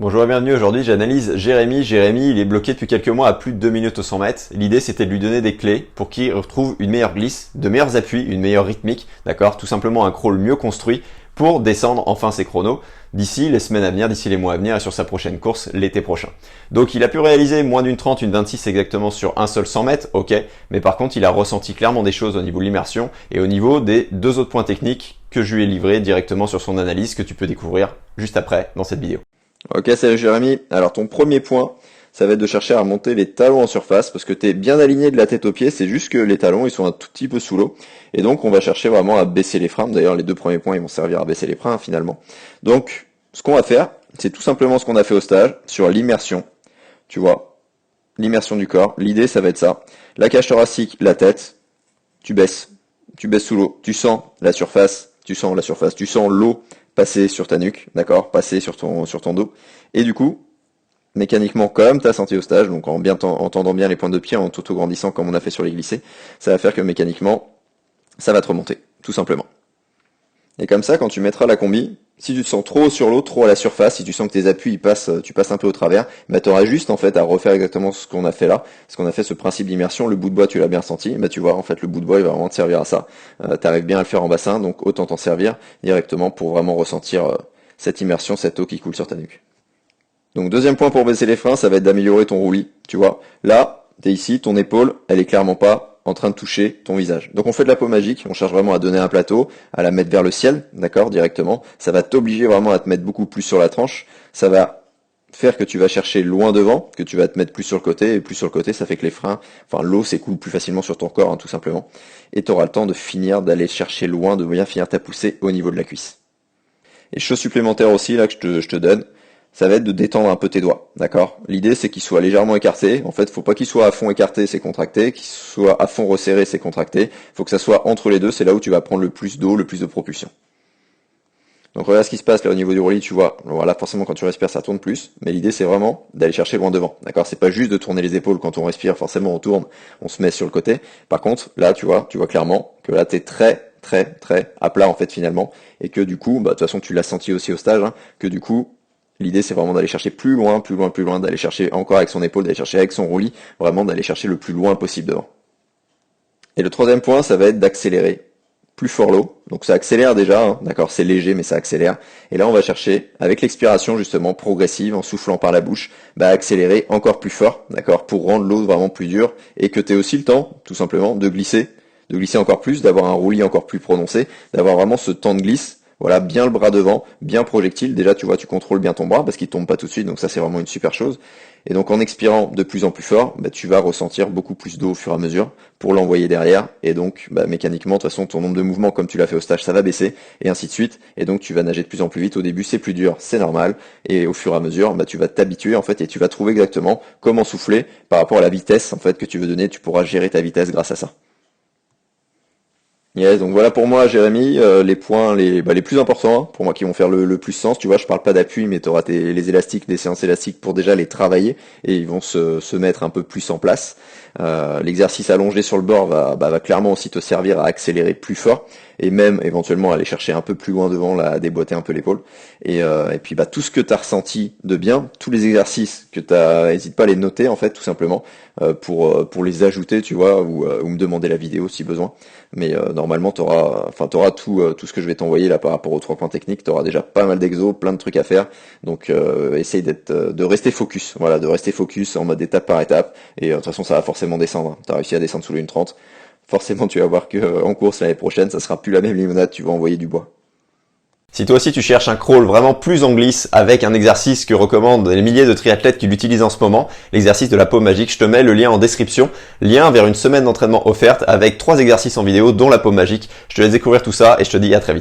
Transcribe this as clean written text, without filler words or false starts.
Bonjour et bienvenue, aujourd'hui j'analyse Jérémy. Jérémy, il est bloqué depuis quelques mois à plus de 2 minutes au 100 mètres. L'idée c'était de lui donner des clés pour qu'il retrouve une meilleure glisse, de meilleurs appuis, une meilleure rythmique, d'accord? Tout simplement un crawl mieux construit pour descendre enfin ses chronos d'ici les semaines à venir, d'ici les mois à venir et sur sa prochaine course l'été prochain. Donc il a pu réaliser moins d'une 30, une 26 exactement sur un seul 100 mètres, ok, mais par contre il a ressenti clairement des choses au niveau de l'immersion et au niveau des deux autres points techniques que je lui ai livrés directement sur son analyse que tu peux découvrir juste après dans cette vidéo. Ok, salut Jérémy. Alors ton premier point, ça va être de chercher à remonter les talons en surface parce que tu es bien aligné de la tête aux pieds, c'est juste que les talons ils sont un tout petit peu sous l'eau. Et donc on va chercher vraiment à baisser les freins. D'ailleurs les deux premiers points ils vont servir à baisser les freins finalement. Donc ce qu'on va faire, c'est tout simplement ce qu'on a fait au stage sur l'immersion. Tu vois, l'immersion du corps. L'idée ça va être ça. La cage thoracique, la tête, tu baisses. Tu baisses sous l'eau. Tu sens la surface, tu sens l'eau passer sur ta nuque, d'accord, passer sur ton dos. Et du coup, mécaniquement, comme tu as senti au stage, donc en tendant bien les pointes de pied, en t'auto-grandissant comme on a fait sur les glissés, ça va faire que mécaniquement, ça va te remonter, tout simplement. Et comme ça, quand tu mettras la combi, si tu te sens trop sur l'eau, trop à la surface, si tu sens que tes appuis tu passes un peu au travers, bah tu auras juste en fait à refaire exactement ce qu'on a fait là, ce qu'on a fait ce principe d'immersion, le bout de bois tu l'as bien senti, bah tu vois en fait le bout de bois il va vraiment te servir à ça. Tu arrives bien à le faire en bassin, donc autant t'en servir directement pour vraiment ressentir cette immersion, cette eau qui coule sur ta nuque. Donc deuxième point pour baisser les freins, ça va être d'améliorer ton roulis, tu vois. Là, t'es ici, ton épaule, elle est clairement pas en train de toucher ton visage. Donc on fait de la peau magique, on cherche vraiment à donner un plateau, à la mettre vers le ciel, d'accord, directement. Ça va t'obliger vraiment à te mettre beaucoup plus sur la tranche. Ça va faire que tu vas chercher loin devant, que tu vas te mettre plus sur le côté, et plus sur le côté, ça fait que les freins, enfin l'eau s'écoule plus facilement sur ton corps, hein, tout simplement. Et tu auras le temps de finir, d'aller chercher loin, de bien finir ta poussée au niveau de la cuisse. Et chose supplémentaire aussi, là, que je te donne, ça va être de détendre un peu tes doigts, d'accord? L'idée, c'est qu'ils soient légèrement écartés. En fait, faut pas qu'ils soient à fond écartés, c'est contracté, qu'ils soient à fond resserrés, c'est contracté. Faut que ça soit entre les deux, c'est là où tu vas prendre le plus d'eau, le plus de propulsion. Donc regarde ce qui se passe là au niveau du roulis, tu vois. Voilà, forcément quand tu respires, ça tourne plus, mais l'idée c'est vraiment d'aller chercher loin devant, d'accord? C'est pas juste de tourner les épaules quand on respire, forcément on tourne, on se met sur le côté. Par contre, là, tu vois clairement que là t'es très à plat en fait finalement, et que du coup, bah de toute façon tu l'as senti aussi au stage, hein, que du coup l'idée c'est vraiment d'aller chercher plus loin, d'aller chercher encore avec son épaule, d'aller chercher avec son roulis, vraiment d'aller chercher le plus loin possible devant. Et le troisième point, ça va être d'accélérer plus fort l'eau. Donc ça accélère déjà, hein, d'accord, c'est léger mais ça accélère. Et là on va chercher, avec l'expiration justement progressive, en soufflant par la bouche, bah accélérer encore plus fort, d'accord, pour rendre l'eau vraiment plus dure et que tu aies aussi le temps, tout simplement, de glisser encore plus, d'avoir un roulis encore plus prononcé, d'avoir vraiment ce temps de glisse. Voilà, bien le bras devant, bien projectile. Déjà, tu vois, tu contrôles bien ton bras parce qu'il tombe pas tout de suite, donc ça c'est vraiment une super chose. Et donc en expirant de plus en plus fort, bah, tu vas ressentir beaucoup plus d'eau au fur et à mesure pour l'envoyer derrière. Et donc, bah, mécaniquement, de toute façon, ton nombre de mouvements, comme tu l'as fait au stage, ça va baisser, et ainsi de suite. Et donc tu vas nager de plus en plus vite. Au début, c'est plus dur, c'est normal. Et au fur et à mesure, bah, tu vas t'habituer en fait, et tu vas trouver exactement comment souffler par rapport à la vitesse en fait que tu veux donner. Tu pourras gérer ta vitesse grâce à ça. Yes, donc voilà pour moi, Jérémy, les points les plus importants, hein, pour moi qui vont faire le plus sens. Tu vois, je parle pas d'appui, mais tu auras les élastiques, des séances élastiques pour déjà les travailler et ils vont se mettre un peu plus en place. L'exercice allongé sur le bord va clairement aussi te servir à accélérer plus fort et même éventuellement aller chercher un peu plus loin devant, là, déboîter un peu l'épaule. Et puis bah tout ce que tu as ressenti de bien, tous les exercices que tu as, n'hésite pas à les noter en fait, tout simplement, pour les ajouter, tu vois, ou me demander la vidéo si besoin. Mais normalement t'auras tout ce que je vais t'envoyer là par rapport aux 3 points techniques, t'auras déjà pas mal d'exos, plein de trucs à faire. Donc essaye de rester focus, voilà, de rester focus en mode étape par étape. Et de toute façon ça va forcément descendre. T'as réussi à descendre sous le 1,30. Forcément tu vas voir que en course l'année prochaine, ça sera plus la même limonade, tu vas envoyer du bois. Si toi aussi tu cherches un crawl vraiment plus en glisse avec un exercice que recommandent les milliers de triathlètes qui l'utilisent en ce moment, l'exercice de la peau magique, je te mets le lien en description, lien vers une semaine d'entraînement offerte avec 3 exercices en vidéo dont la peau magique. Je te laisse découvrir tout ça et je te dis à très vite.